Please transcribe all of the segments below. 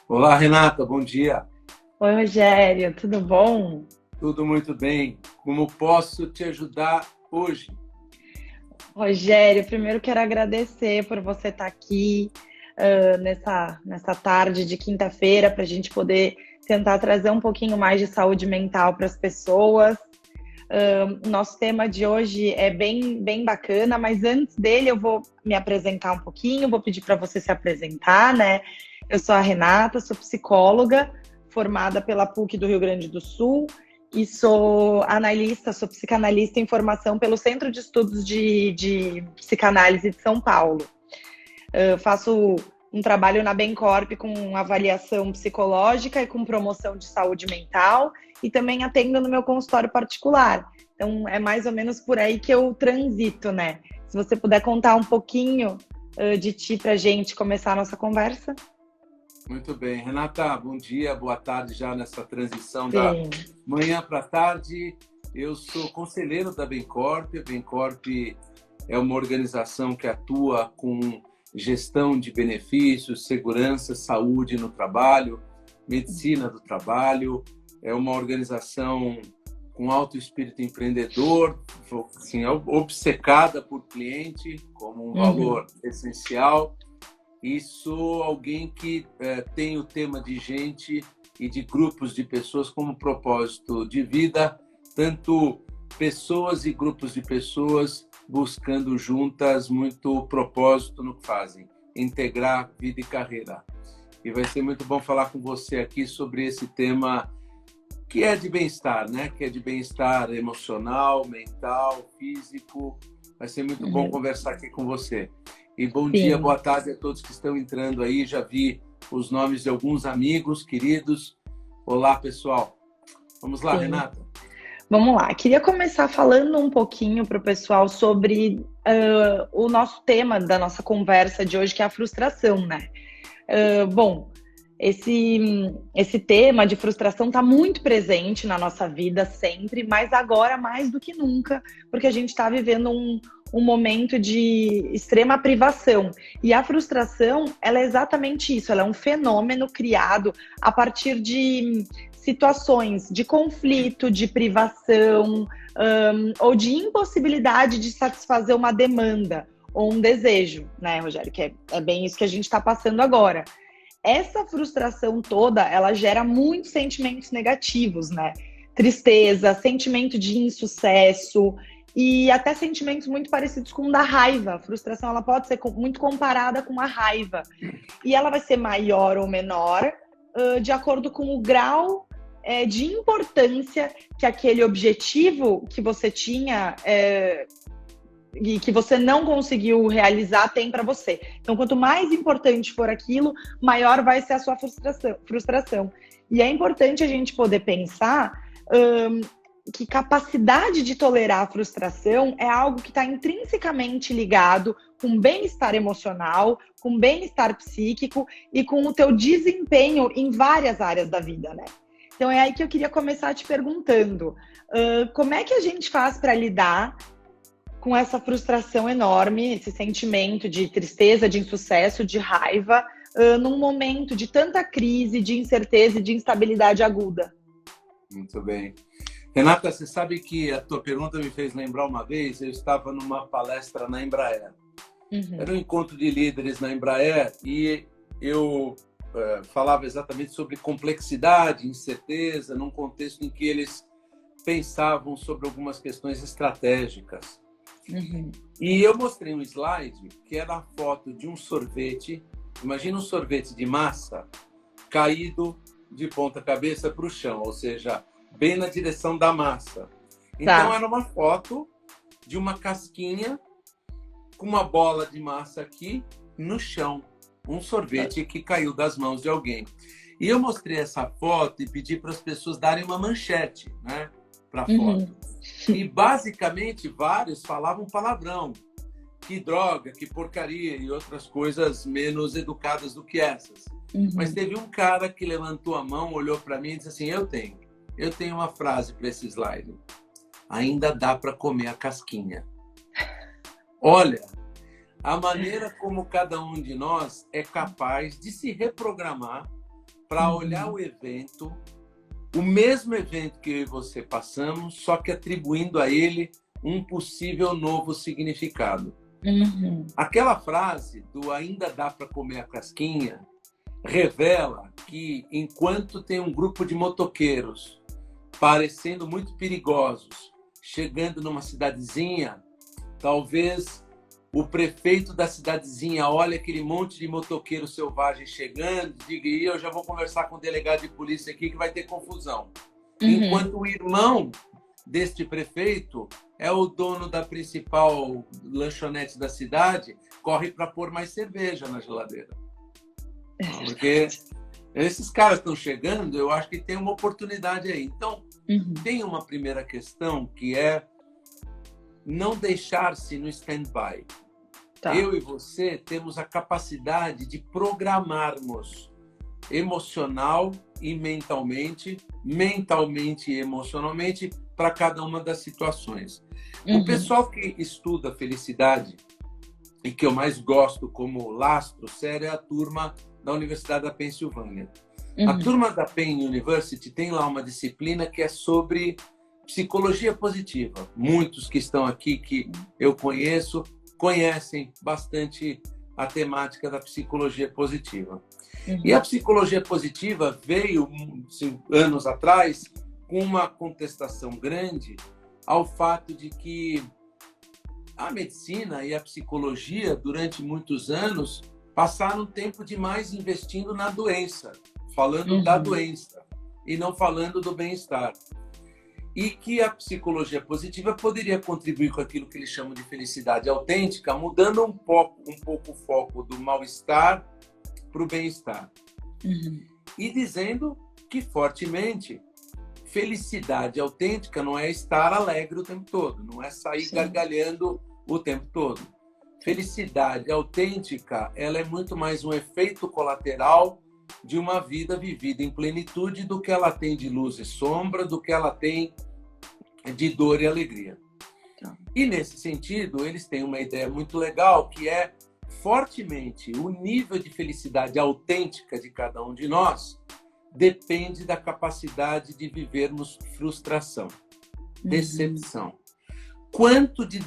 Olá, Renata, bom dia. Oi, Rogério, tudo bom? Tudo muito bem? Como posso te ajudar hoje? Rogério, primeiro quero agradecer por você estar aqui nessa tarde de quinta-feira para a gente poder tentar trazer um pouquinho mais de saúde mental para as pessoas. Nosso tema de hoje é bem bacana, mas antes dele eu vou me apresentar um pouquinho, vou pedir para você se apresentar, né? Eu sou a Renata, sou psicóloga, formada pela PUC do Rio Grande do Sul e sou analista, sou psicanalista em formação pelo Centro de Estudos de Psicanálise de São Paulo. Eu faço um trabalho na Bencorp com avaliação psicológica e com promoção de saúde mental e também atendo no meu consultório particular. Então, é mais ou menos por aí que eu transito, né? Se você puder contar um pouquinho de ti pra gente começar a nossa conversa. Muito bem. Renata, bom dia, boa tarde já nessa transição da Sim. manhã para tarde. Eu sou conselheiro da Bencorp. A Bencorp é uma organização que atua com gestão de benefícios, segurança, saúde no trabalho, medicina do trabalho. É uma organização com alto espírito empreendedor, assim, obcecada por cliente como um Uhum. valor essencial. Isso, alguém que tem o tema de gente e de grupos de pessoas como propósito de vida, tanto pessoas e grupos de pessoas buscando juntas muito propósito no que fazem, integrar vida e carreira. E vai ser muito bom falar com você aqui sobre esse tema que é de bem-estar, né? Que é de bem-estar emocional, mental, físico. Vai ser muito bom Uhum. conversar aqui com você. E bom dia, Sim, boa tarde a todos que estão entrando aí. Já vi os nomes de alguns amigos queridos. Olá, pessoal. Vamos lá, sim. Renata. Vamos lá. Queria começar falando um pouquinho para o pessoal sobre o nosso tema da nossa conversa de hoje, que é a frustração, né? Bom, esse tema de frustração está muito presente na nossa vida sempre, mas agora mais do que nunca, porque a gente está vivendo um momento de extrema privação. E a frustração, ela é exatamente isso, ela é um fenômeno criado a partir de situações de conflito, de privação, ou de impossibilidade de satisfazer uma demanda ou um desejo, né, Rogério? Que é bem isso que a gente está passando agora. Essa frustração toda, ela gera muitos sentimentos negativos, né? Tristeza, sentimento de insucesso e até sentimentos muito parecidos com o da raiva. A frustração, ela pode ser muito comparada com a raiva. E ela vai ser maior ou menor de acordo com o grau de importância que aquele objetivo que você tinha e que você não conseguiu realizar tem para você. Então, quanto mais importante for aquilo, maior vai ser a sua frustração. E é importante a gente poder pensar que capacidade de tolerar a frustração é algo que está intrinsecamente ligado com bem-estar emocional, com bem-estar psíquico e com o teu desempenho em várias áreas da vida, né? Então é aí que eu queria começar te perguntando, como é que a gente faz para lidar com essa frustração enorme, esse sentimento de tristeza, de insucesso, de raiva, num momento de tanta crise, de incerteza e de instabilidade aguda. Muito bem. Renata, você sabe que a tua pergunta me fez lembrar uma vez, eu estava numa palestra na Embraer. Era Uhum. um encontro de líderes na Embraer e eu falava exatamente sobre complexidade, incerteza, num contexto em que eles pensavam sobre algumas questões estratégicas. Uhum. E eu mostrei um slide que era a foto de um sorvete. Imagina um sorvete de massa caído de ponta cabeça para o chão, ou seja, bem na direção da massa. Então Tá. era uma foto de uma casquinha com uma bola de massa aqui no chão, um sorvete que caiu das mãos de alguém. E eu mostrei essa foto e pedi para as pessoas darem uma manchete, né, para a Uhum. foto. E basicamente vários falavam palavrão, que droga, que porcaria e outras coisas menos educadas do que essas. Mas Uhum. teve um cara que levantou a mão, olhou para mim e disse assim: eu tenho uma frase para esse slide. Ainda dá para comer a casquinha. Olha, a maneira como cada um de nós é capaz de se reprogramar para olhar o evento, o mesmo evento que eu e você passamos, só que atribuindo a ele um possível novo significado. Aquela frase do ainda dá para comer a casquinha revela que, enquanto tem um grupo de motoqueiros parecendo muito perigosos, chegando numa cidadezinha, talvez o prefeito da cidadezinha olhe aquele monte de motoqueiro selvagem chegando e diga: eu já vou conversar com o delegado de polícia aqui que vai ter confusão. Enquanto o irmão deste prefeito é o dono da principal lanchonete da cidade, corre para pôr mais cerveja na geladeira. Porque esses caras estão chegando, eu acho que tem uma oportunidade aí. Então, tem uma primeira questão que é não deixar-se no stand-by. Tá. Eu e você temos a capacidade de programarmos emocional e mentalmente e emocionalmente para cada uma das situações. O pessoal que estuda felicidade e que eu mais gosto como lastro sério é a turma da Universidade da Pensilvânia. A turma da Penn University tem lá uma disciplina que é sobre psicologia positiva. Muitos que estão aqui, que eu conheço, conhecem bastante a temática da psicologia positiva. E a psicologia positiva veio, 5 anos atrás, com uma contestação grande ao fato de que a medicina e a psicologia, durante muitos anos, passaram tempo demais investindo na doença, falando da doença e não falando do bem-estar. E que a psicologia positiva poderia contribuir com aquilo que eles chamam de felicidade autêntica, mudando um pouco o foco do mal-estar para o bem-estar. E dizendo que, fortemente, felicidade autêntica não é estar alegre o tempo todo, não é sair gargalhando o tempo todo. Felicidade autêntica, ela é muito mais um efeito colateral de uma vida vivida em plenitude do que ela tem de luz e sombra, do que ela tem de dor e alegria. E, nesse sentido, eles têm uma ideia muito legal, que é, fortemente, o nível de felicidade autêntica de cada um de nós depende da capacidade de vivermos frustração, decepção. Quanto de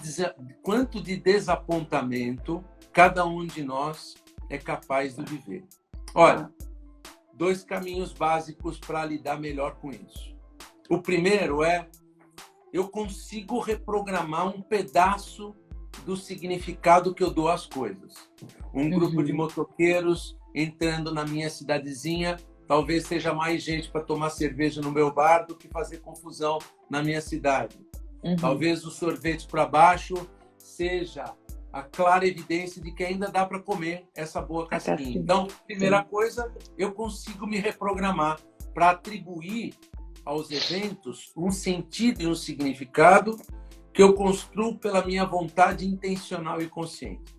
desapontamento cada um de nós é capaz de viver. Olha, 2 caminhos básicos para lidar melhor com isso. O primeiro é: eu consigo reprogramar um pedaço do significado que eu dou às coisas. Um grupo de motoqueiros entrando na minha cidadezinha, talvez seja mais gente para tomar cerveja no meu bar do que fazer confusão na minha cidade. Talvez o sorvete para baixo seja a clara evidência de que ainda dá para comer essa boa casquinha. Então, primeira coisa, eu consigo me reprogramar para atribuir aos eventos um sentido e um significado que eu construo pela minha vontade intencional e consciente.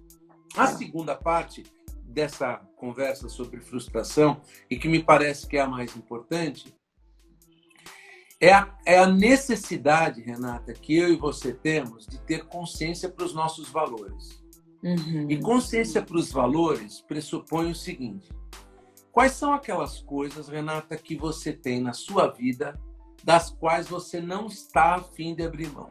A segunda parte dessa conversa sobre frustração, e que me parece que é a mais importante, é a necessidade, Renata, que eu e você temos de ter consciência para os nossos valores. E consciência para os valores pressupõe o seguinte: quais são aquelas coisas, Renata, que você tem na sua vida das quais você não está a fim de abrir mão?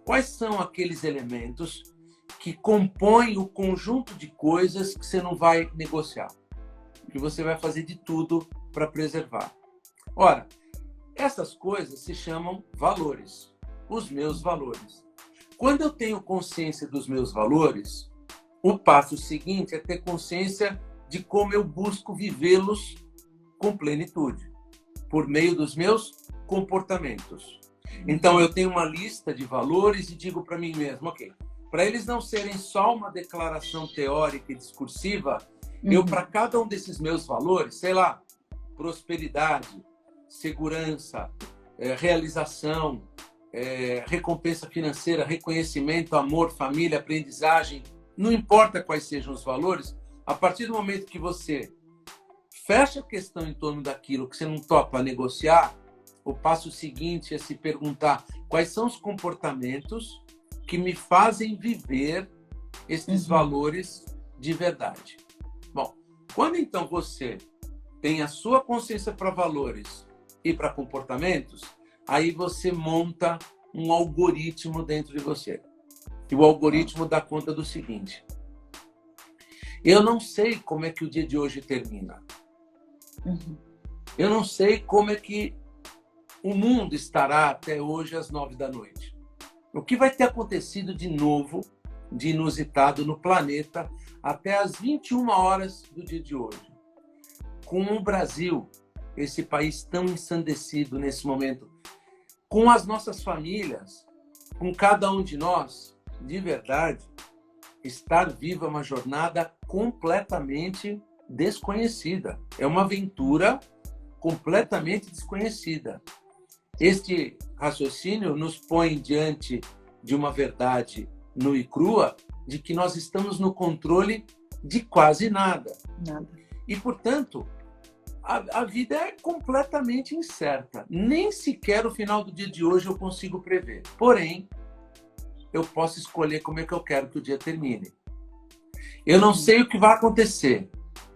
Quais são aqueles elementos que compõem o conjunto de coisas que você não vai negociar, que você vai fazer de tudo para preservar? Ora, essas coisas se chamam valores, os meus valores. Quando eu tenho consciência dos meus valores, o passo seguinte é ter consciência de como eu busco vivê-los com plenitude, por meio dos meus comportamentos. Então, eu tenho uma lista de valores e digo para mim mesmo: ok, para eles não serem só uma declaração teórica e discursiva, eu, para cada um desses meus valores, sei lá, prosperidade, segurança, realização, recompensa financeira, reconhecimento, amor, família, aprendizagem, não importa quais sejam os valores, a partir do momento que você fecha a questão em torno daquilo que você não topa negociar, o passo seguinte é se perguntar quais são os comportamentos que me fazem viver esses valores de verdade. Bom, quando então você tem a sua consciência para valores e para comportamentos, aí você monta um algoritmo dentro de você. E o algoritmo dá conta do seguinte: eu não sei como é que o dia de hoje termina. Eu não sei como é que o mundo estará até hoje às 9 da noite. O que vai ter acontecido de novo, de inusitado no planeta até às 21 horas do dia de hoje. Com o Brasil, esse país tão ensandecido nesse momento, com as nossas famílias, com cada um de nós, de verdade, estar vivo é uma jornada completamente desconhecida. É uma aventura completamente desconhecida. Este raciocínio nos põe diante de uma verdade nua e crua de que nós estamos no controle de quase nada. E, portanto, a vida é completamente incerta. Nem sequer o final do dia de hoje eu consigo prever. Porém, eu posso escolher como é que eu quero que o dia termine. Eu não sei o que vai acontecer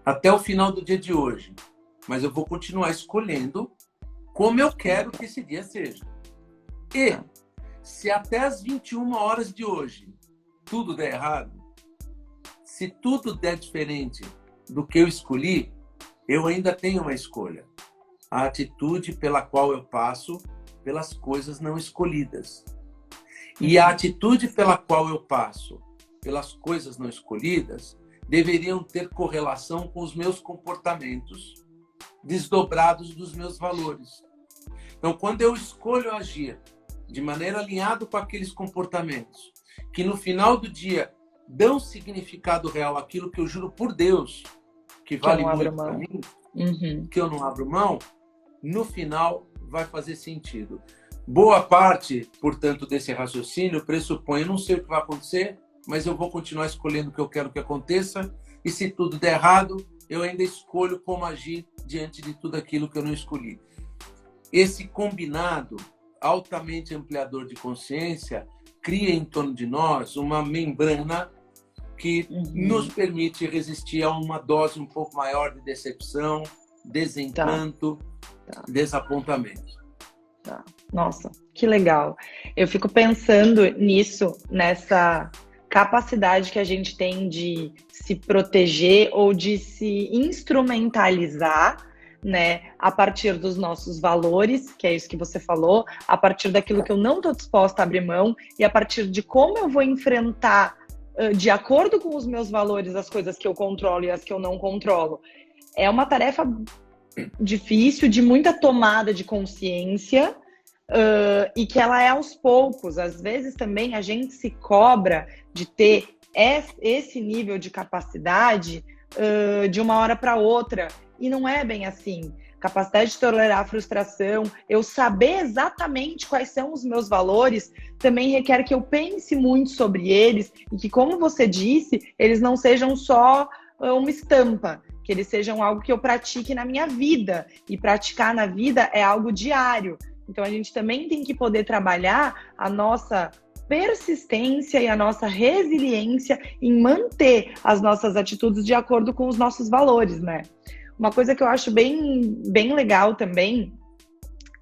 até o final do dia de hoje, mas eu vou continuar escolhendo como eu quero que esse dia seja. E se até as 21 horas de hoje tudo der errado, se tudo der diferente do que eu escolhi, eu ainda tenho uma escolha. A atitude pela qual eu passo pelas coisas não escolhidas. E a atitude pela qual eu passo pelas coisas não escolhidas deveriam ter correlação com os meus comportamentos, desdobrados dos meus valores. Então, quando eu escolho agir de maneira alinhada com aqueles comportamentos, que no final do dia dão significado real àquilo que eu juro por Deus, que vale muito para mim, que eu não abro mão, no final vai fazer sentido. Boa parte, portanto, desse raciocínio pressupõe: eu não sei o que vai acontecer, mas eu vou continuar escolhendo o que eu quero que aconteça, e se tudo der errado, eu ainda escolho como agir diante de tudo aquilo que eu não escolhi. Esse combinado altamente ampliador de consciência cria em torno de nós uma membrana que nos permite resistir a uma dose um pouco maior de decepção, desencanto, desapontamento. Nossa, que legal. Eu fico pensando nisso, nessa capacidade que a gente tem de se proteger ou de se instrumentalizar, né, a partir dos nossos valores, que é isso que você falou, a partir daquilo que eu não estou disposta a abrir mão e a partir de como eu vou enfrentar, de acordo com os meus valores, as coisas que eu controlo e as que eu não controlo. É uma tarefa difícil, de muita tomada de consciência, e que ela é aos poucos. Às vezes também a gente se cobra de ter esse nível de capacidade de uma hora para outra, e não é bem assim. Capacidade de tolerar a frustração, eu saber exatamente quais são os meus valores, também requer que eu pense muito sobre eles e que, como você disse, eles não sejam só uma estampa, que eles sejam algo que eu pratique na minha vida. E praticar na vida é algo diário. Então, a gente também tem que poder trabalhar a nossa persistência e a nossa resiliência em manter as nossas atitudes de acordo com os nossos valores, né? Uma coisa que eu acho bem legal também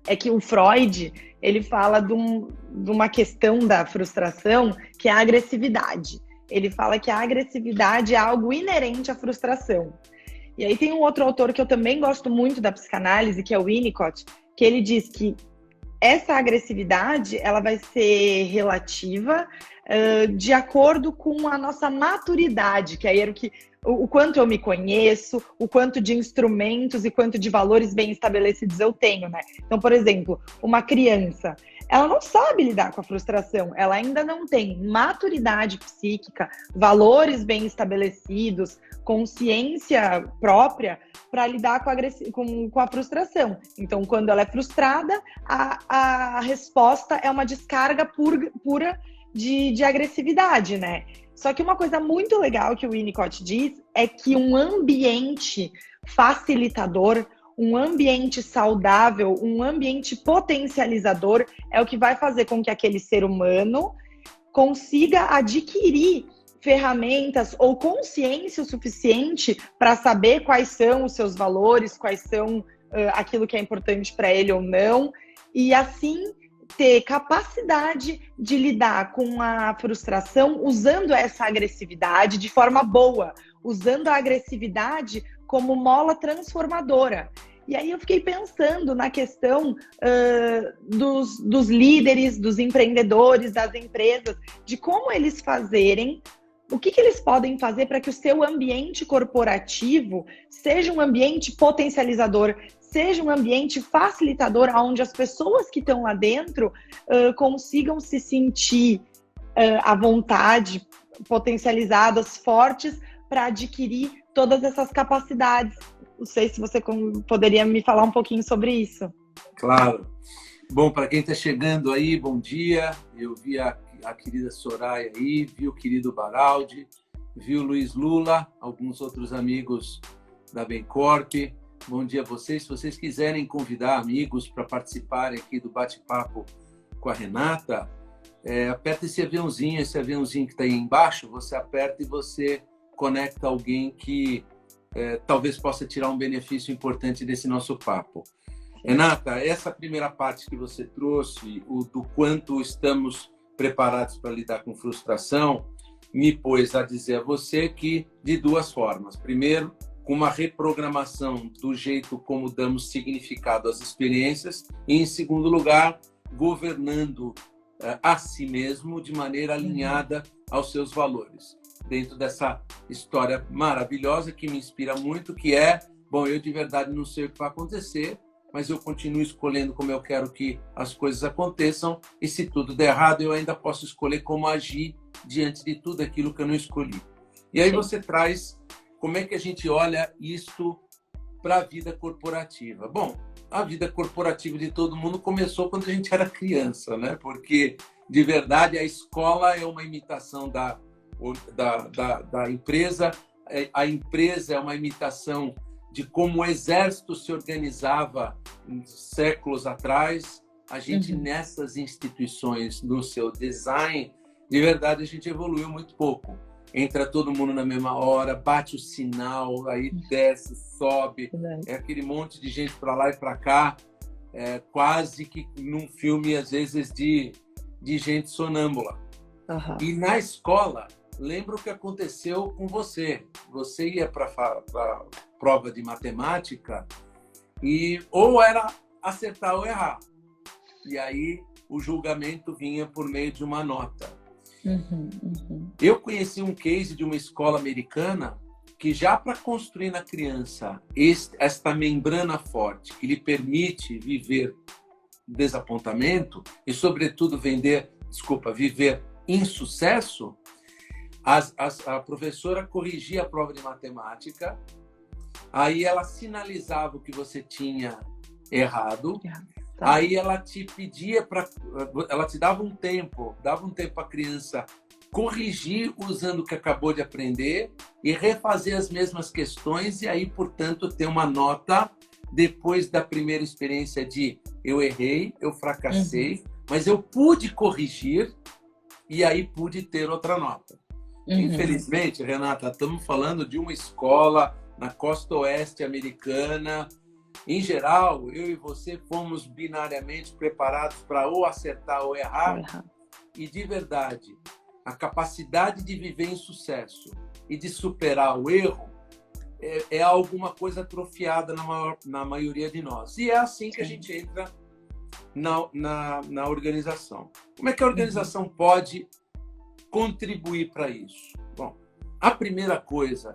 é que o Freud, ele fala de uma questão da frustração, que é a agressividade. Ele fala que a agressividade é algo inerente à frustração. E aí tem um outro autor que eu também gosto muito da psicanálise, que é o Winnicott, que ele diz que essa agressividade, ela vai ser relativa de acordo com a nossa maturidade, que aí era o quanto eu me conheço, o quanto de instrumentos e quanto de valores bem estabelecidos eu tenho, né? Então, por exemplo, uma criança, ela não sabe lidar com a frustração, ela ainda não tem maturidade psíquica, valores bem estabelecidos, consciência própria para lidar com a frustração. Então, quando ela é frustrada, a resposta é uma descarga pura de agressividade, né? Só que uma coisa muito legal que o Winnicott diz é que um ambiente facilitador, um ambiente saudável, um ambiente potencializador é o que vai fazer com que aquele ser humano consiga adquirir ferramentas ou consciência o suficiente para saber quais são os seus valores, quais são aquilo que é importante para ele ou não, e assim ter capacidade de lidar com a frustração usando essa agressividade de forma boa, usando a agressividade como mola transformadora. E aí eu fiquei pensando na questão dos líderes, dos empreendedores, das empresas, de como eles fazerem, o que eles podem fazer para que o seu ambiente corporativo seja um ambiente potencializador, seja um ambiente facilitador, onde as pessoas que estão lá dentro consigam se sentir à vontade, potencializadas, fortes, para adquirir todas essas capacidades. Não sei se você poderia me falar um pouquinho sobre isso. Claro. Bom, para quem está chegando aí, bom dia. Eu vi a querida Soraya aí, vi o querido Baraldi, vi o Luiz Lula, alguns outros amigos da Bencorp. Bom dia a vocês. Se vocês quiserem convidar amigos para participarem aqui do bate-papo com a Renata, aperta esse aviãozinho que está aí embaixo, você aperta e você conecta alguém que talvez possa tirar um benefício importante desse nosso papo. Renata, essa primeira parte que você trouxe, do quanto estamos preparados para lidar com frustração, me pôs a dizer a você que de duas formas. Primeiro, com uma reprogramação do jeito como damos significado às experiências, e em segundo lugar, governando a si mesmo de maneira alinhada aos seus valores. Dentro dessa história maravilhosa que me inspira muito, que é, bom, eu de verdade não sei o que vai acontecer, mas eu continuo escolhendo como eu quero que as coisas aconteçam, e se tudo der errado, eu ainda posso escolher como agir diante de tudo aquilo que eu não escolhi. E aí você traz como é que a gente olha isso para a vida corporativa. Bom, a vida corporativa de todo mundo começou quando a gente era criança, né? Porque, de verdade, a escola é uma imitação da empresa, a empresa é uma imitação de como o exército se organizava séculos atrás. A gente, nessas instituições, no seu design, de verdade, a gente evoluiu muito pouco. Entra todo mundo na mesma hora, bate o sinal, aí desce, sobe, é aquele monte de gente para lá e para cá, quase que num filme, às vezes, de gente sonâmbula. E na escola, lembra o que aconteceu com você. Você ia para a prova de matemática e ou era acertar ou errar. E aí o julgamento vinha por meio de uma nota. Eu conheci um case de uma escola americana que já para construir na criança esta membrana forte que lhe permite viver desapontamento e, sobretudo, viver insucesso, a professora corrigia a prova de matemática, aí ela sinalizava o que você tinha errado, aí ela te pedia ela te dava um tempo para a criança corrigir usando o que acabou de aprender e refazer as mesmas questões, e aí, portanto, ter uma nota depois da primeira experiência de eu errei, eu fracassei, mas eu pude corrigir e aí pude ter outra nota. Infelizmente, Renata, estamos falando de uma escola na costa oeste americana. Em geral, eu e você fomos binariamente preparados para ou acertar ou errar. E, de verdade, a capacidade de viver em sucesso e de superar o erro é alguma coisa atrofiada na maioria de nós. E é assim que a gente entra na organização. Como é que a organização pode contribuir para isso? Bom, a primeira coisa,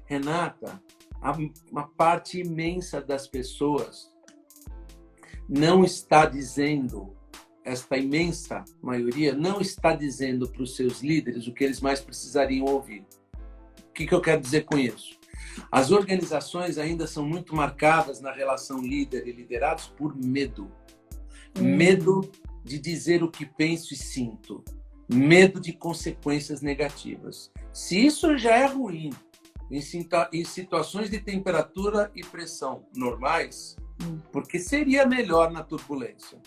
Renata, uma parte imensa das pessoas não está dizendo, esta imensa maioria não está dizendo para os seus líderes o que eles mais precisariam ouvir. O que eu quero dizer com isso? As organizações ainda são muito marcadas na relação líder e liderados por medo. Medo de dizer o que penso e sinto. Medo de consequências negativas. Se isso já é ruim em situações de temperatura e pressão normais, porque seria melhor na turbulência.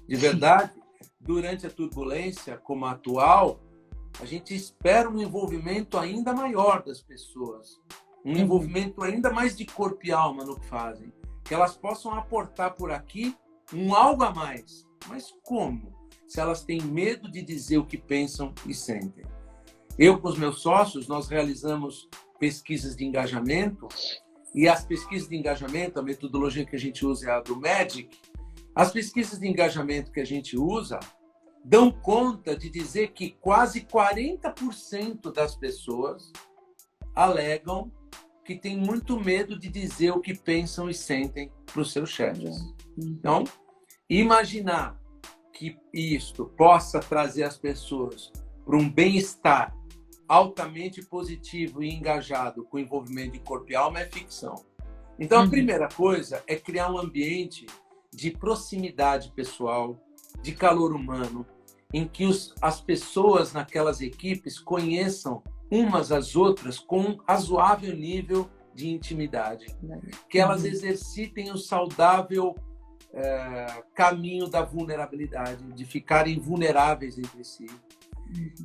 De verdade, durante a turbulência como a atual, a gente espera um envolvimento ainda maior das pessoas, um envolvimento ainda mais de corpo e alma no que fazem, que elas possam aportar por aqui um algo a mais. Mas como? Se elas têm medo de dizer o que pensam e sentem. Eu, com os meus sócios, nós realizamos pesquisas de engajamento, e as pesquisas de engajamento, a metodologia que a gente usa é a do MEDDIC. As pesquisas de engajamento que a gente usa dão conta de dizer que quase 40% das pessoas alegam que têm muito medo de dizer o que pensam e sentem para os seus chefes. Então, imaginar que isto possa trazer as pessoas para um bem-estar altamente positivo e engajado com o envolvimento de corpo e alma é ficção. Então, a primeira coisa é criar um ambiente de proximidade pessoal, de calor humano, em que as pessoas naquelas equipes conheçam umas às outras com um razoável nível de intimidade. Que elas exercitem o saudável caminho da vulnerabilidade, de ficarem vulneráveis entre si.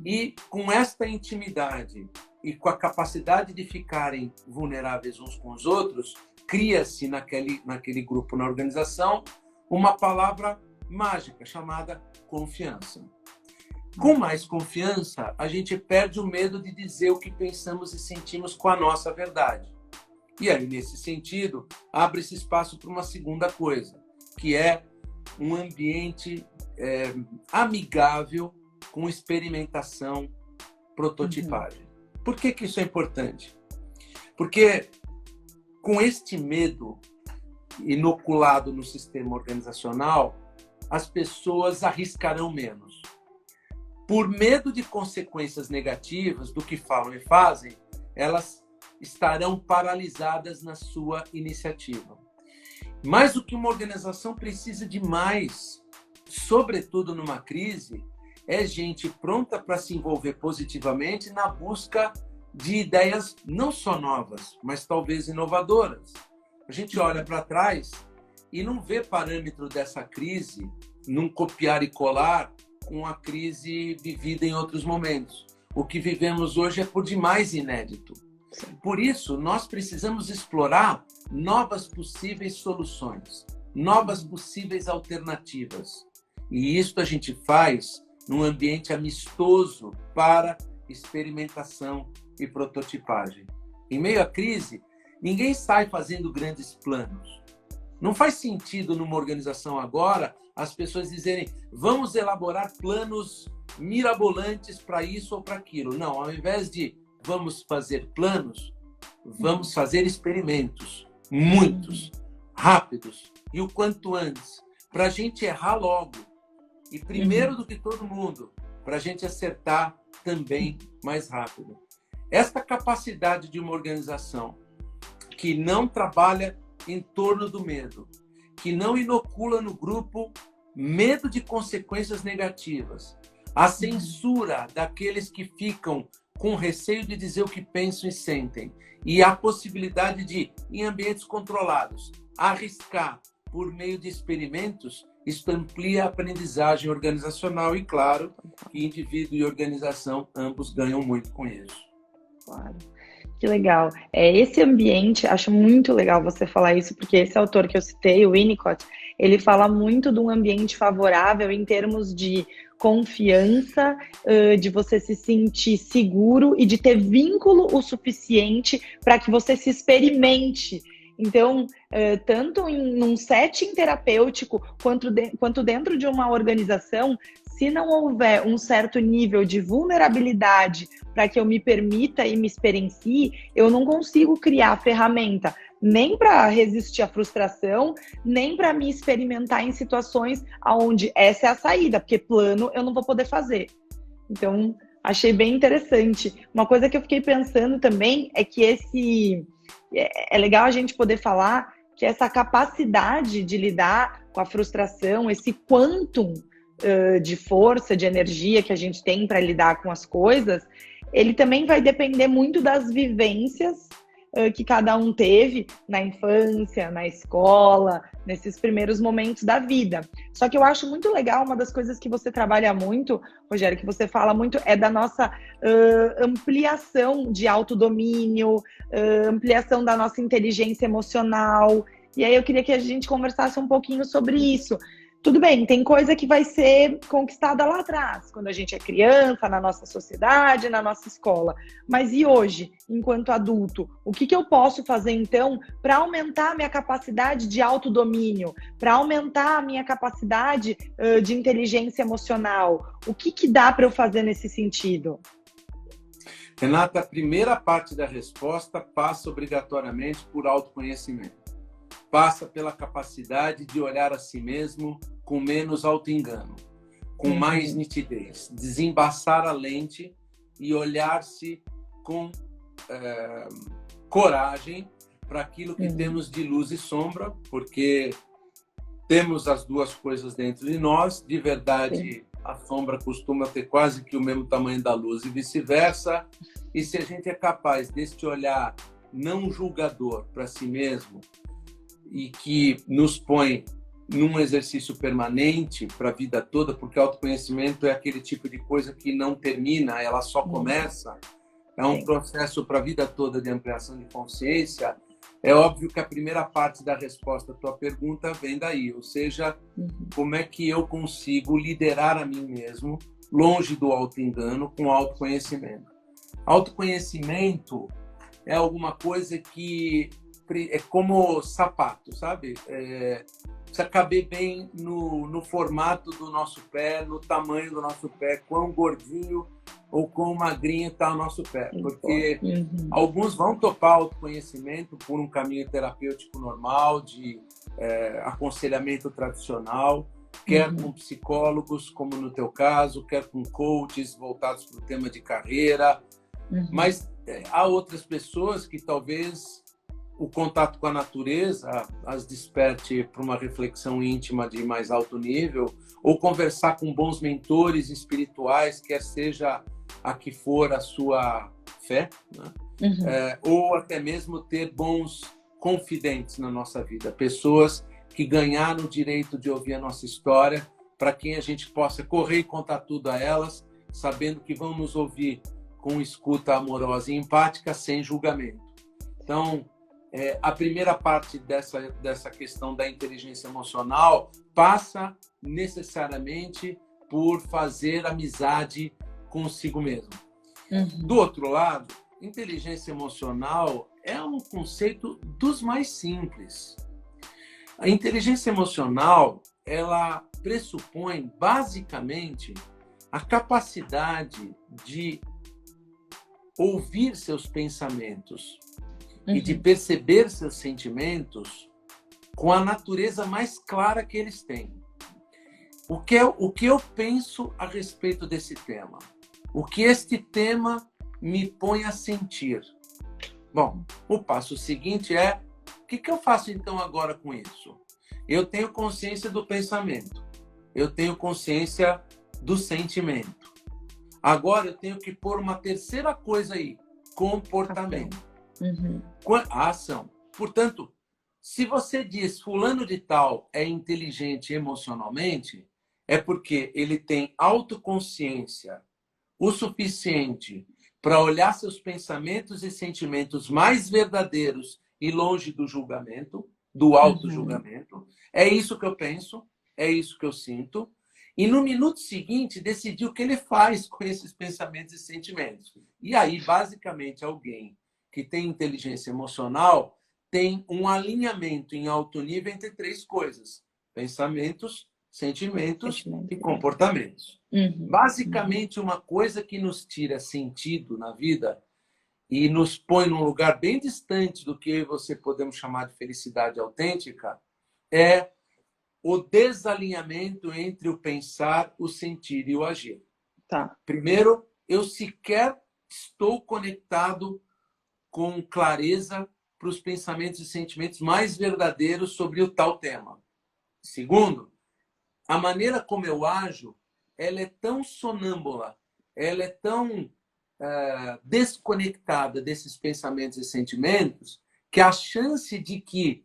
E com esta intimidade e com a capacidade de ficarem vulneráveis uns com os outros, cria-se naquele grupo, na organização, uma palavra mágica chamada confiança. Com mais confiança, a gente perde o medo de dizer o que pensamos e sentimos com a nossa verdade. E aí, nesse sentido, abre-se espaço para uma segunda coisa, que é um ambiente amigável com experimentação, prototipagem. Por que isso é importante? Porque com este medo inoculado no sistema organizacional, as pessoas arriscarão menos. Por medo de consequências negativas do que falam e fazem, elas estarão paralisadas na sua iniciativa. Mas o que uma organização precisa de mais, sobretudo numa crise, é gente pronta para se envolver positivamente na busca de ideias não só novas, mas talvez inovadoras. A gente olha para trás e não vê parâmetro dessa crise num copiar e colar com a crise vivida em outros momentos. O que vivemos hoje é por demais inédito. Por isso, nós precisamos explorar novas possíveis soluções, novas possíveis alternativas. E isso a gente faz num ambiente amistoso para experimentação e prototipagem. Em meio à crise, ninguém sai fazendo grandes planos. Não faz sentido numa organização agora as pessoas dizerem vamos elaborar planos mirabolantes para isso ou para aquilo. Não, ao invés de vamos fazer planos, vamos fazer experimentos, muitos, rápidos e o quanto antes, para a gente errar logo. E primeiro do que todo mundo, para a gente acertar também mais rápido. Esta capacidade de uma organização que não trabalha em torno do medo, que não inocula no grupo medo de consequências negativas, a censura daqueles que ficam com receio de dizer o que pensam e sentem, e a possibilidade de, em ambientes controlados, arriscar por meio de experimentos, isso amplia a aprendizagem organizacional e, claro, que indivíduo e organização ambos ganham muito com isso. Claro. Que legal. Esse ambiente, acho muito legal você falar isso, porque esse autor que eu citei, o Winnicott, ele fala muito de um ambiente favorável em termos de confiança, de você se sentir seguro e de ter vínculo o suficiente para que você se experimente. Então, tanto em um setting terapêutico quanto dentro de uma organização, se não houver um certo nível de vulnerabilidade para que eu me permita e me experiencie, eu não consigo criar ferramenta nem para resistir à frustração, nem para me experimentar em situações onde essa é a saída, porque plano eu não vou poder fazer. Então, achei bem interessante. Uma coisa que eu fiquei pensando também é que é legal a gente poder falar que essa capacidade de lidar com a frustração, esse quantum de força, de energia que a gente tem para lidar com as coisas, ele também vai depender muito das vivências que cada um teve na infância, na escola, nesses primeiros momentos da vida. Só que eu acho muito legal, uma das coisas que você trabalha muito, Rogério, que você fala muito, é da nossa ampliação de autodomínio, ampliação da nossa inteligência emocional. E aí eu queria que a gente conversasse um pouquinho sobre isso. Tudo bem, tem coisa que vai ser conquistada lá atrás, quando a gente é criança, na nossa sociedade, na nossa escola. Mas e hoje, enquanto adulto, o que eu posso fazer então para aumentar a minha capacidade de autodomínio, para aumentar a minha capacidade de inteligência emocional? O que dá para eu fazer nesse sentido? Renata, a primeira parte da resposta passa obrigatoriamente por autoconhecimento. Passa pela capacidade de olhar a si mesmo com menos auto-engano, com mais nitidez, desembaçar a lente e olhar-se com coragem para aquilo que temos de luz e sombra, porque temos as duas coisas dentro de nós. De verdade, a sombra costuma ter quase que o mesmo tamanho da luz e vice-versa. E se a gente é capaz deste olhar não julgador para si mesmo, e que nos põe num exercício permanente para a vida toda, porque autoconhecimento é aquele tipo de coisa que não termina, ela só começa. É um processo para a vida toda de ampliação de consciência. É óbvio que a primeira parte da resposta à tua pergunta vem daí, ou seja, como é que eu consigo liderar a mim mesmo, longe do auto-engano, com autoconhecimento. Autoconhecimento é alguma coisa que é como sapato, sabe? Precisa caber bem no formato do nosso pé, no tamanho do nosso pé, quão gordinho ou quão magrinho está o nosso pé. Porque alguns vão topar autoconhecimento por um caminho terapêutico normal, de aconselhamento tradicional, quer com psicólogos, como no teu caso, quer com coaches voltados para o tema de carreira. Mas há outras pessoas que talvez o contato com a natureza as desperte para uma reflexão íntima de mais alto nível, ou conversar com bons mentores espirituais, quer seja a que for a sua fé, né? Ou até mesmo ter bons confidentes na nossa vida, pessoas que ganharam o direito de ouvir a nossa história, para quem a gente possa correr e contar tudo a elas, sabendo que vão nos ouvir com escuta amorosa e empática, sem julgamento. Então, a primeira parte dessa questão da inteligência emocional passa necessariamente por fazer amizade consigo mesmo. Do outro lado, inteligência emocional é um conceito dos mais simples. A inteligência emocional, ela pressupõe basicamente a capacidade de ouvir seus pensamentos e de perceber seus sentimentos com a natureza mais clara que eles têm. O que eu penso a respeito desse tema? O que este tema me põe a sentir? Bom, o passo seguinte é: o que eu faço então agora com isso? Eu tenho consciência do pensamento, eu tenho consciência do sentimento. Agora eu tenho que pôr uma terceira coisa aí: comportamento. A ação. Portanto, se você diz fulano de tal é inteligente emocionalmente, é porque ele tem autoconsciência o suficiente para olhar seus pensamentos e sentimentos mais verdadeiros e longe do julgamento, do auto-julgamento. É isso que eu penso, é isso que eu sinto. E no minuto seguinte, decidir o que ele faz com esses pensamentos e sentimentos. E aí, basicamente, alguém que tem inteligência emocional tem um alinhamento em alto nível entre três coisas: pensamentos, sentimentos e comportamentos. Basicamente, uma coisa que nos tira sentido na vida e nos põe num lugar bem distante do que eu e você podemos chamar de felicidade autêntica é o desalinhamento entre o pensar, o sentir e o agir. Primeiro, eu sequer estou conectado com clareza para os pensamentos e sentimentos mais verdadeiros sobre o tal tema. Segundo, a maneira como eu ajo, ela é tão sonâmbula, ela é tão desconectada desses pensamentos e sentimentos, que a chance de que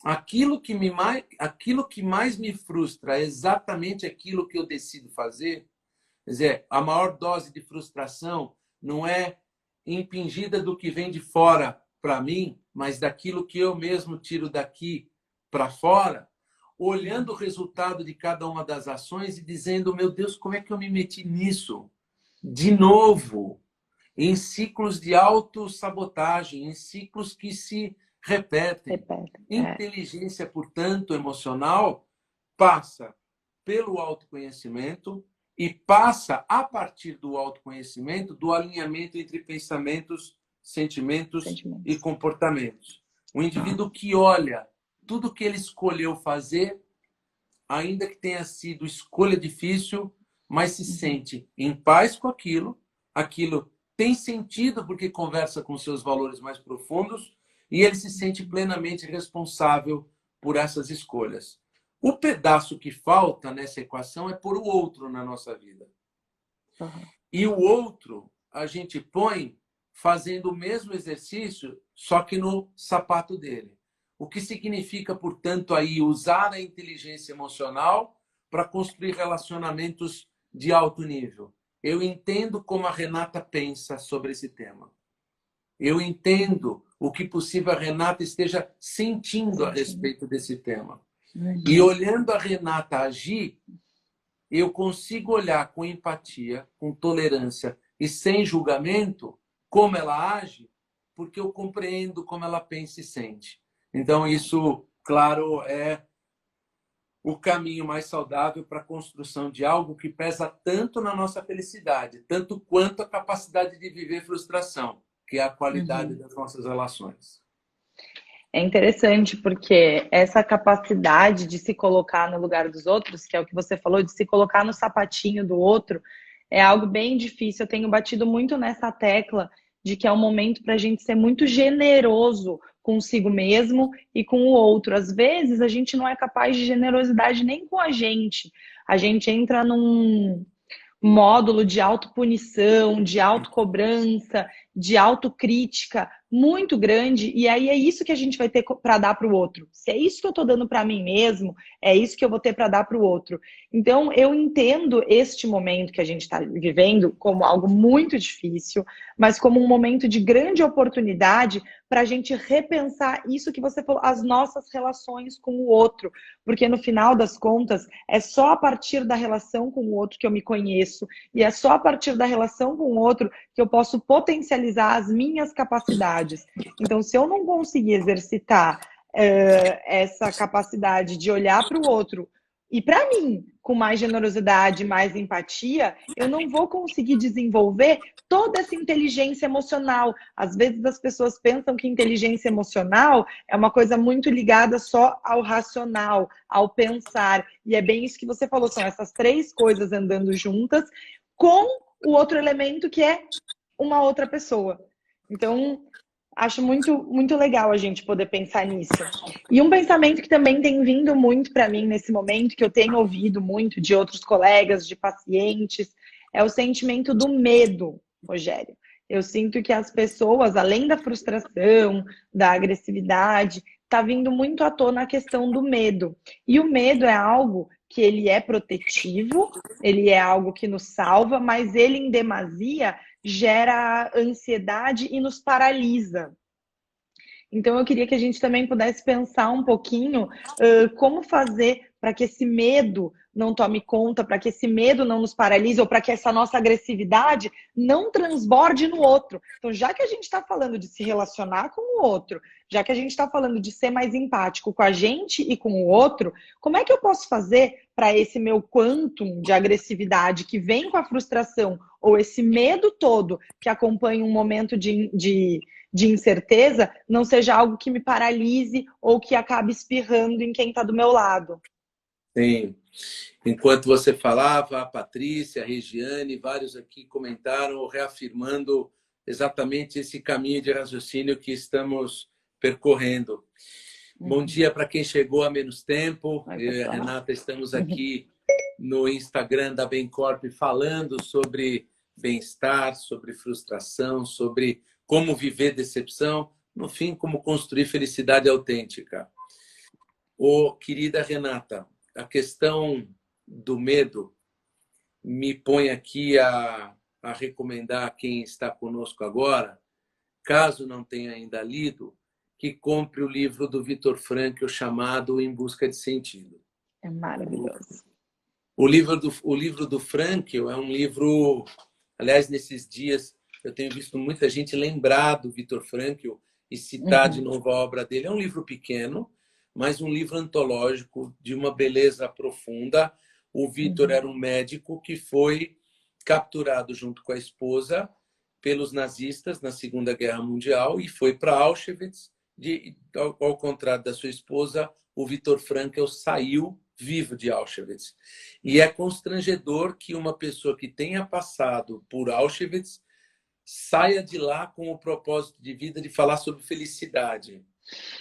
aquilo que mais me frustra é exatamente aquilo que eu decido fazer. Quer dizer, a maior dose de frustração não é impingida do que vem de fora para mim, mas daquilo que eu mesmo tiro daqui para fora, olhando o resultado de cada uma das ações e dizendo, meu Deus, como é que eu me meti nisso? De novo, em ciclos de autossabotagem, em ciclos que se repetem. Inteligência, portanto, emocional passa pelo autoconhecimento e passa, a partir do autoconhecimento, do alinhamento entre pensamentos, sentimentos e comportamentos. O indivíduo que olha tudo que ele escolheu fazer, ainda que tenha sido escolha difícil, mas se sente em paz com aquilo, aquilo tem sentido porque conversa com seus valores mais profundos e ele se sente plenamente responsável por essas escolhas. O pedaço que falta nessa equação é pôr o outro na nossa vida. E o outro a gente põe fazendo o mesmo exercício, só que no sapato dele. O que significa, portanto, aí usar a inteligência emocional para construir relacionamentos de alto nível. Eu entendo como a Renata pensa sobre esse tema. Eu entendo o que possível a Renata esteja sentindo a respeito desse tema. E olhando a Renata agir, eu consigo olhar com empatia, com tolerância e sem julgamento como ela age, porque eu compreendo como ela pensa e sente. Então, isso, claro, é o caminho mais saudável para a construção de algo que pesa tanto na nossa felicidade, tanto quanto a capacidade de viver frustração, que é a qualidade das nossas relações. É interessante porque essa capacidade de se colocar no lugar dos outros, que é o que você falou, de se colocar no sapatinho do outro, é algo bem difícil. Eu tenho batido muito nessa tecla de que é um momento para a gente ser muito generoso consigo mesmo e com o outro. Às vezes a gente não é capaz de generosidade nem com a gente. A gente entra num módulo de autopunição, de autocobrança, de autocrítica muito grande, e aí é isso que a gente vai ter para dar para o outro. Se é isso que eu estou dando para mim mesmo, é isso que eu vou ter para dar para o outro. Então, eu entendo este momento que a gente está vivendo como algo muito difícil, mas como um momento de grande oportunidade para a gente repensar isso que você falou, as nossas relações com o outro. Porque no final das contas, é só a partir da relação com o outro que eu me conheço, e é só a partir da relação com o outro que eu posso potencializar as minhas capacidades. Então, se eu não conseguir exercitar essa capacidade de olhar para o outro e para mim, com mais generosidade, mais empatia, eu não vou conseguir desenvolver toda essa inteligência emocional. Às vezes as pessoas pensam que inteligência emocional é uma coisa muito ligada só ao racional, ao pensar. E é bem isso que você falou, são essas três coisas andando juntas com o outro elemento que é uma outra pessoa. Então, acho muito, muito legal a gente poder pensar nisso. E um pensamento que também tem vindo muito para mim nesse momento, que eu tenho ouvido muito de outros colegas, de pacientes, é o sentimento do medo, Rogério. Eu sinto que as pessoas, além da frustração, da agressividade, está vindo muito à tona a questão do medo. E o medo é algo que ele é protetivo, ele é algo que nos salva, mas ele em demasia gera ansiedade e nos paralisa. Então, eu queria que a gente também pudesse pensar um pouquinho como fazer para que esse medo não tome conta, para que esse medo não nos paralise, ou para que essa nossa agressividade não transborde no outro. Então, já que a gente está falando de se relacionar com o outro, já que a gente está falando de ser mais empático com a gente e com o outro, como é que eu posso fazer para esse meu quantum de agressividade que vem com a frustração, ou esse medo todo que acompanha um momento de incerteza, não seja algo que me paralise ou que acabe espirrando em quem está do meu lado? Sim. Enquanto você falava, a Patrícia, a Regiane, vários aqui comentaram, reafirmando exatamente esse caminho de raciocínio que estamos percorrendo. Bom dia para quem chegou há menos tempo. Eu e a Renata estamos aqui no Instagram da Bencorp falando sobre bem-estar, sobre frustração, sobre como viver decepção, no fim, como construir felicidade autêntica. Querida Renata, a questão do medo me põe aqui a recomendar a quem está conosco agora, caso não tenha ainda lido, que compre o livro do Viktor Frankl chamado Em Busca de Sentido. É maravilhoso. O livro do Frankl é um livro... Aliás, nesses dias, eu tenho visto muita gente lembrar do Viktor Frankl e citar de novo a obra dele. É um livro pequeno, mas um livro antológico de uma beleza profunda. O Viktor era um médico que foi capturado junto com a esposa pelos nazistas na Segunda Guerra Mundial e foi para Auschwitz. Ao contrário da sua esposa, o Viktor Frankl saiu vivo de Auschwitz. E é constrangedor que uma pessoa que tenha passado por Auschwitz saia de lá com o propósito de vida de falar sobre felicidade,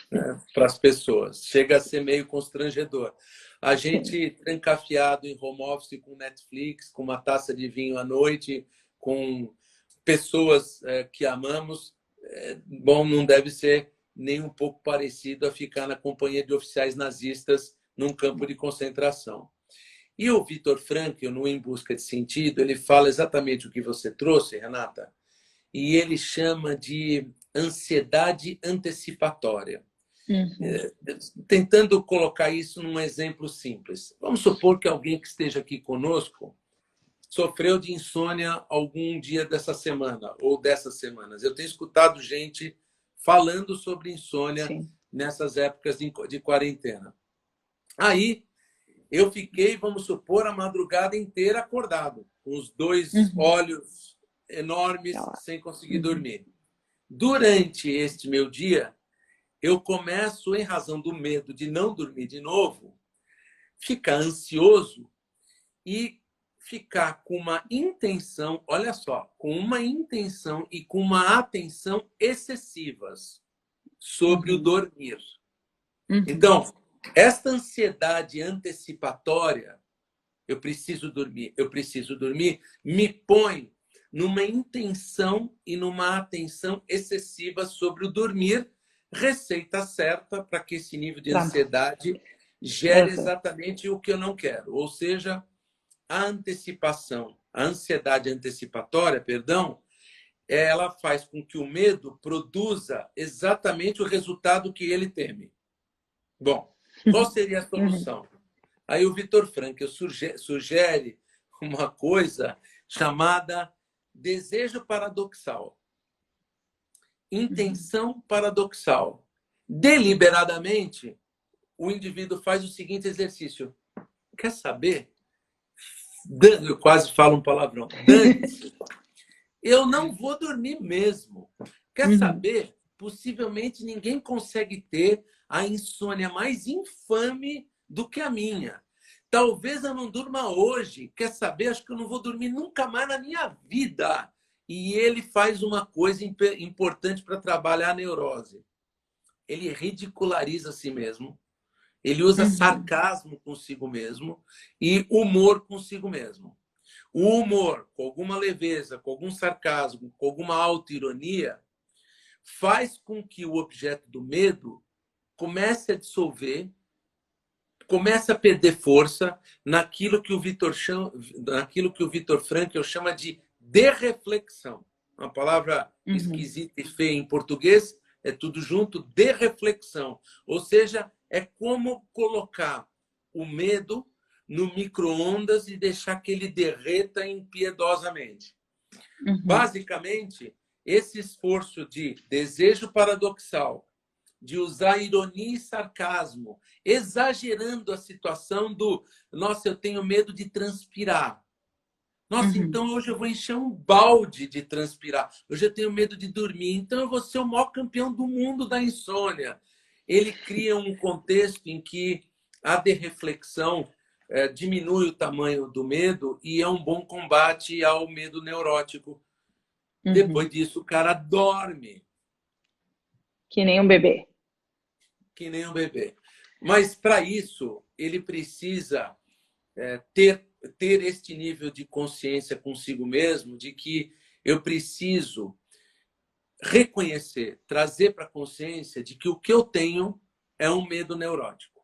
né, para as pessoas. Chega a ser meio constrangedor. A gente trancafiado em home office com Netflix, com uma taça de vinho à noite, com pessoas que amamos, bom, não deve ser nem um pouco parecido a ficar na companhia de oficiais nazistas num campo de concentração. E o Viktor Frankl, no Em Busca de Sentido, ele fala exatamente o que você trouxe, Renata, e ele chama de ansiedade antecipatória. Tentando colocar isso num exemplo simples. Vamos supor que alguém que esteja aqui conosco sofreu de insônia algum dia dessa semana ou dessas semanas. Eu tenho escutado gente falando sobre insônia nessas épocas de quarentena. Aí, eu fiquei, vamos supor, a madrugada inteira acordado, com os dois olhos enormes, sem conseguir dormir. Durante este meu dia, eu começo, em razão do medo de não dormir de novo, ficar ansioso e ficar com uma intenção, olha só, com uma intenção e com uma atenção excessivas sobre o dormir. Então, esta ansiedade antecipatória, eu preciso dormir, me põe numa intenção e numa atenção excessiva sobre o dormir, receita certa para que esse nível de ansiedade gere exatamente o que eu não quero. Ou seja, a ansiedade antecipatória, perdão, ela faz com que o medo produza exatamente o resultado que ele teme. Bom, qual seria a solução? Aí o Viktor Frankl sugere uma coisa chamada desejo paradoxal, intenção paradoxal. Deliberadamente, o indivíduo faz o seguinte exercício. Quer saber? Eu quase falo um palavrão. Dane-se. Eu não vou dormir mesmo. Quer saber? Possivelmente ninguém consegue ter a insônia mais infame do que a minha. Talvez eu não durma hoje. Quer saber? Acho que eu não vou dormir nunca mais na minha vida. E ele faz uma coisa importante para trabalhar a neurose. Ele ridiculariza a si mesmo. Ele usa sarcasmo consigo mesmo e humor consigo mesmo. O humor, com alguma leveza, com algum sarcasmo, com alguma autoironia, faz com que o objeto do medo comece a dissolver, comece a perder força naquilo que o Viktor Frankl chama de derreflexão. Uma palavra esquisita e feia em português, é tudo junto, derreflexão. Ou seja, é como colocar o medo no micro-ondas e deixar que ele derreta impiedosamente. Basicamente, esse esforço de desejo paradoxal, de usar ironia e sarcasmo, exagerando a situação do nossa, eu tenho medo de transpirar. Nossa, então hoje eu vou encher um balde de transpirar. Hoje eu tenho medo de dormir, então eu vou ser o maior campeão do mundo da insônia. Ele cria um contexto em que a derreflexão diminui o tamanho do medo e é um bom combate ao medo neurótico. Depois disso, o cara dorme. Que nem um bebê. Que nem um bebê. Mas, para isso, ele precisa ter ter este nível de consciência consigo mesmo, de que eu preciso reconhecer, trazer para a consciência de que o que eu tenho é um medo neurótico.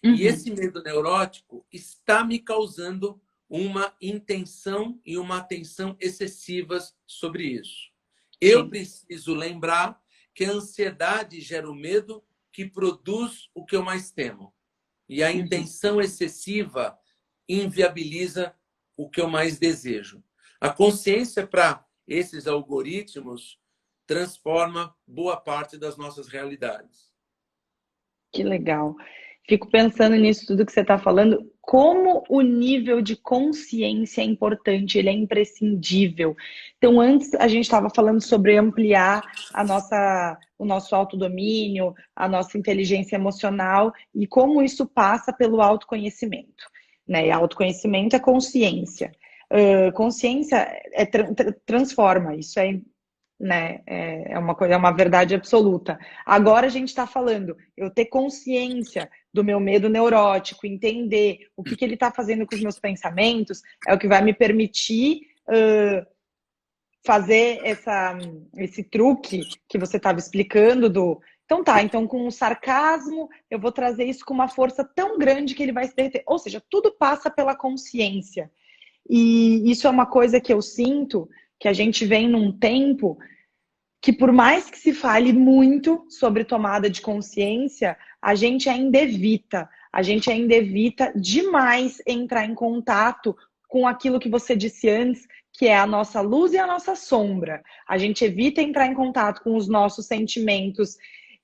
E esse medo neurótico está me causando uma intenção e uma atenção excessivas sobre isso. Eu preciso lembrar que a ansiedade gera o medo que produz o que eu mais temo. E a intenção excessiva inviabiliza o que eu mais desejo. A consciência para esses algoritmos transforma boa parte das nossas realidades. Que legal. Fico pensando nisso tudo que você está falando, como o nível de consciência é importante, ele é imprescindível. Então, antes a gente estava falando sobre ampliar o nosso autodomínio, a nossa inteligência emocional e como isso passa pelo autoconhecimento, né? E autoconhecimento é consciência. Consciência transforma, isso é, né? É uma coisa, é uma verdade absoluta. Agora a gente está falando, eu ter consciência do meu medo neurótico, entender o que ele está fazendo com os meus pensamentos, é o que vai me permitir fazer esse truque que você estava explicando do. Então tá, então com o sarcasmo eu vou trazer isso com uma força tão grande que ele vai se derreter. Ou seja, tudo passa pela consciência. E isso é uma coisa que eu sinto que a gente vem num tempo que, por mais que se fale muito sobre tomada de consciência, a gente ainda evita demais entrar em contato com aquilo que você disse antes, que é a nossa luz e a nossa sombra. A gente evita entrar em contato com os nossos sentimentos.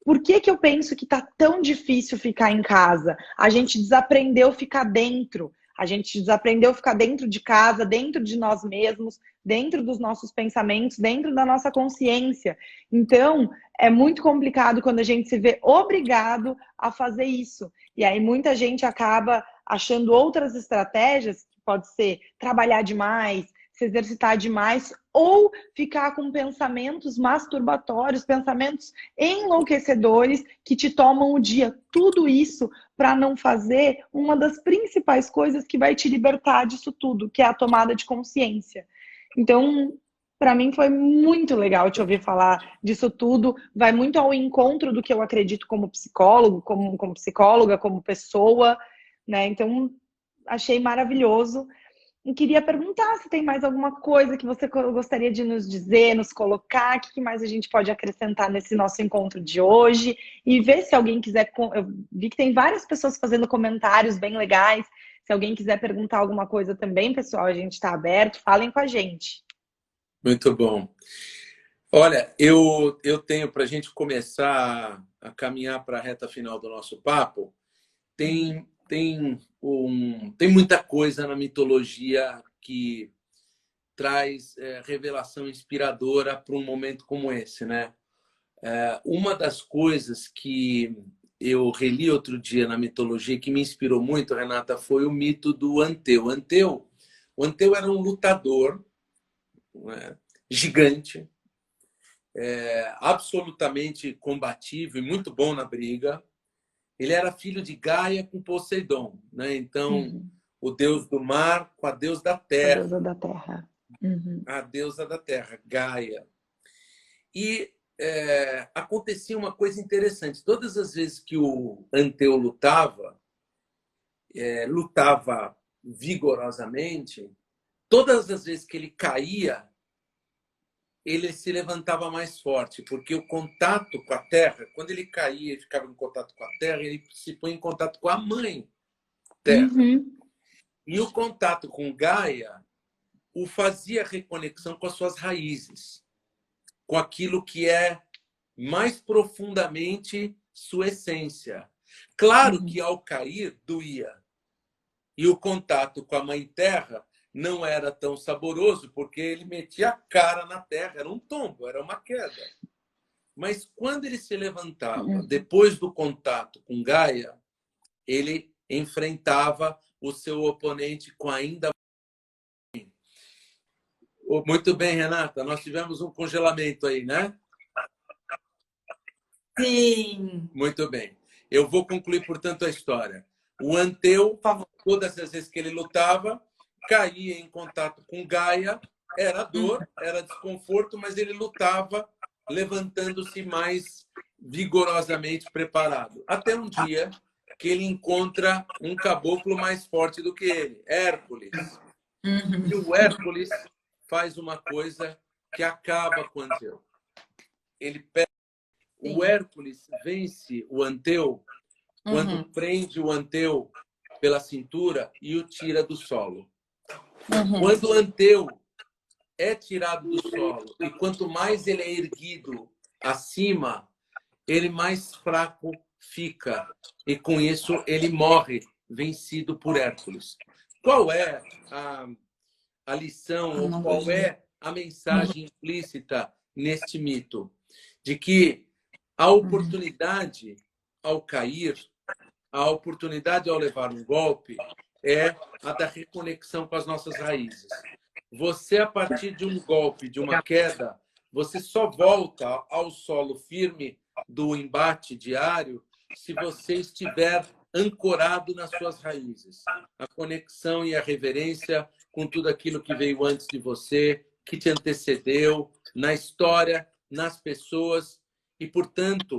Por que que eu penso que tá tão difícil ficar em casa? A gente desaprendeu ficar dentro. A gente desaprendeu ficar dentro de casa, dentro de nós mesmos, dentro dos nossos pensamentos, dentro da nossa consciência. Então, é muito complicado quando a gente se vê obrigado a fazer isso. E aí muita gente acaba achando outras estratégias, que pode ser trabalhar demais, se exercitar demais, ou ficar com pensamentos masturbatórios, pensamentos enlouquecedores que te tomam o dia. Tudo isso para não fazer uma das principais coisas que vai te libertar disso tudo, que é a tomada de consciência. Então, para mim foi muito legal te ouvir falar disso tudo. Vai muito ao encontro do que eu acredito como psicólogo, como psicóloga, como pessoa, né? Então, achei maravilhoso. E queria perguntar se tem mais alguma coisa que você gostaria de nos dizer, nos colocar, o que mais a gente pode acrescentar nesse nosso encontro de hoje e ver se alguém quiser. Eu vi que tem várias pessoas fazendo comentários bem legais. Se alguém quiser perguntar alguma coisa também, pessoal, a gente está aberto, falem com a gente. Muito bom. Olha, eu tenho, para a gente começar a caminhar para a reta final do nosso papo, tem muita coisa na mitologia que traz revelação inspiradora para um momento como esse, né? Uma das coisas que eu reli outro dia na mitologia que me inspirou muito, Renata, foi o mito do Anteu. O Anteu era um lutador, né, gigante, absolutamente combativo e muito bom na briga. Ele era filho de Gaia com Poseidon, né? Então, o deus do mar com a deusa da terra. A deusa da terra. A deusa da terra, Gaia. E acontecia uma coisa interessante. Todas as vezes que o Anteu lutava vigorosamente, todas as vezes que ele caía, ele se levantava mais forte, porque o contato com a terra, quando ele caía e ficava em contato com a terra, ele se põe em contato com a mãe terra. E o contato com Gaia o fazia reconexão com as suas raízes, com aquilo que é mais profundamente sua essência. Claro que ao cair doía. E o contato com a mãe terra não era tão saboroso, porque ele metia a cara na terra, era um tombo, era uma queda. Mas quando ele se levantava, depois do contato com Gaia, ele enfrentava o seu oponente com ainda. Muito bem, Renata, nós tivemos um congelamento aí, né? Sim. Muito bem. Eu vou concluir, portanto, a história. O Anteu, todas as vezes que ele lutava, caía em contato com Gaia, era dor, era desconforto, mas ele lutava levantando-se mais vigorosamente preparado. Até um dia que ele encontra um caboclo mais forte do que ele, Hércules. E o Hércules faz uma coisa que acaba com o Anteu. O Hércules vence o Anteu quando prende o Anteu pela cintura e o tira do solo. Quando o Anteu é tirado do solo e quanto mais ele é erguido acima, ele mais fraco fica. E com isso ele morre vencido por Hércules. Qual é a lição, ou qual é a mensagem implícita neste mito? De que a oportunidade ao cair, a oportunidade ao levar um golpe é a da reconexão com as nossas raízes. Você, a partir de um golpe, de uma queda, você só volta ao solo firme do embate diário se você estiver ancorado nas suas raízes. A conexão e a reverência com tudo aquilo que veio antes de você, que te antecedeu, na história, nas pessoas, e, portanto,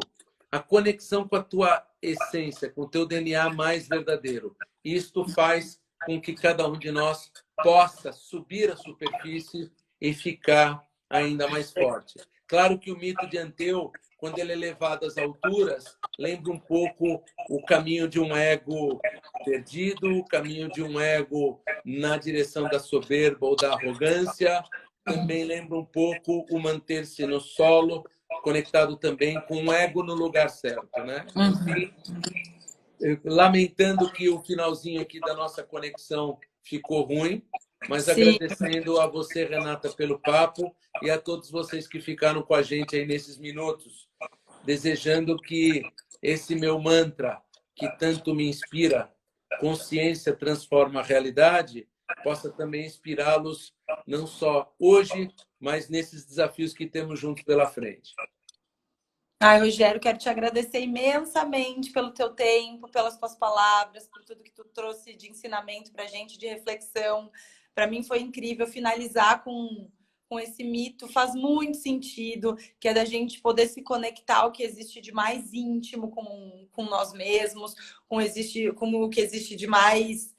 a conexão com a tua essência, com o teu DNA mais verdadeiro. Isto faz com que cada um de nós possa subir a superfície e ficar ainda mais forte. Claro que o mito de Anteu, quando ele é levado às alturas, lembra um pouco o caminho de um ego perdido, o caminho de um ego na direção da soberba ou da arrogância. Também lembra um pouco o manter-se no solo, conectado também com o ego no lugar certo, né? Lamentando que o finalzinho aqui da nossa conexão ficou ruim, mas agradecendo a você, Renata, pelo papo e a todos vocês que ficaram com a gente aí nesses minutos, desejando que esse meu mantra, que tanto me inspira, consciência transforma a realidade, possa também inspirá-los não só hoje, mas nesses desafios que temos juntos pela frente. Ai, Rogério, quero te agradecer imensamente pelo teu tempo, pelas tuas palavras, por tudo que tu trouxe de ensinamento para a gente, de reflexão. Para mim foi incrível finalizar com esse mito. Faz muito sentido, que é da gente poder se conectar ao que existe de mais íntimo com nós mesmos, com o que existe de mais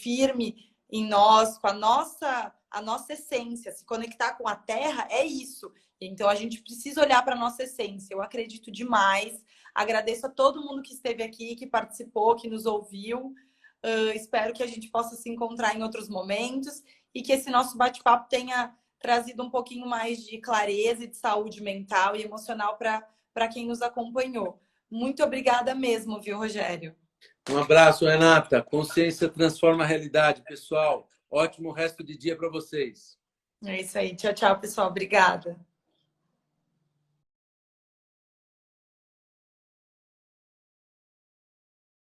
firme em nós, com a nossa essência. Se conectar com a terra é isso. Então, a gente precisa olhar para a nossa essência. Eu acredito demais. Agradeço a todo mundo que esteve aqui, que participou, que nos ouviu. Espero que a gente possa se encontrar em outros momentos e que esse nosso bate-papo tenha trazido um pouquinho mais de clareza e de saúde mental e emocional para quem nos acompanhou. Muito obrigada mesmo, viu, Rogério? Um abraço, Renata. Consciência transforma a realidade, pessoal. Ótimo resto de dia para vocês. É isso aí. Tchau, tchau, pessoal. Obrigada.